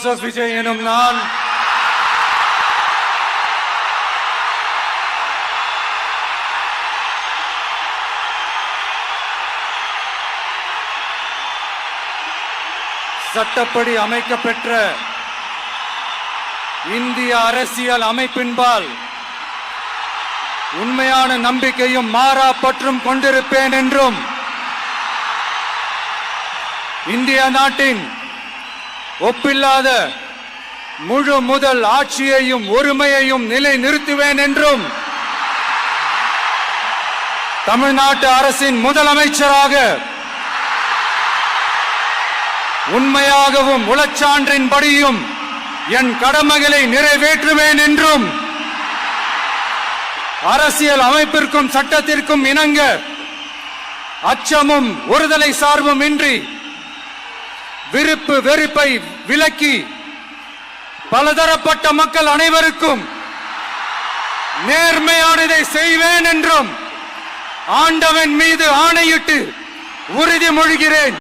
Joseph Vijay எனும் நான் சட்டப்படி அமைக்கப்பெற்ற இந்திய அரசியல் அமைப்பின்பால் உண்மையான நம்பிக்கையும் மாறா பற்றும் கொண்டிருப்பேன் என்றும் இந்திய நாட்டின் ஒப்பில்லாத முழு முதல் ஆட்சியையும் ஒருமையையும் நிலை நிறுத்துவேன் என்றும் தமிழ்நாட்டு அரசின் முதலமைச்சராக உண்மையாகவும் உளச்சான்றின்படியும் என் கடமைகளை நிறைவேற்றுவேன் என்றும் அரசியல் அமைப்பிற்கும் சட்டத்திற்கும் இணங்க அச்சமும் ஒருதலை சார்பும் இன்றி விருப்பு வெறுப்பை விலக்கி பலதரப்பட்ட மக்கள் அனைவருக்கும் நேர்மையானதை செய்வேன் என்றும் ஆண்டவன் மீது ஆணையிட்டு உறுதிமொழிகிறேன்.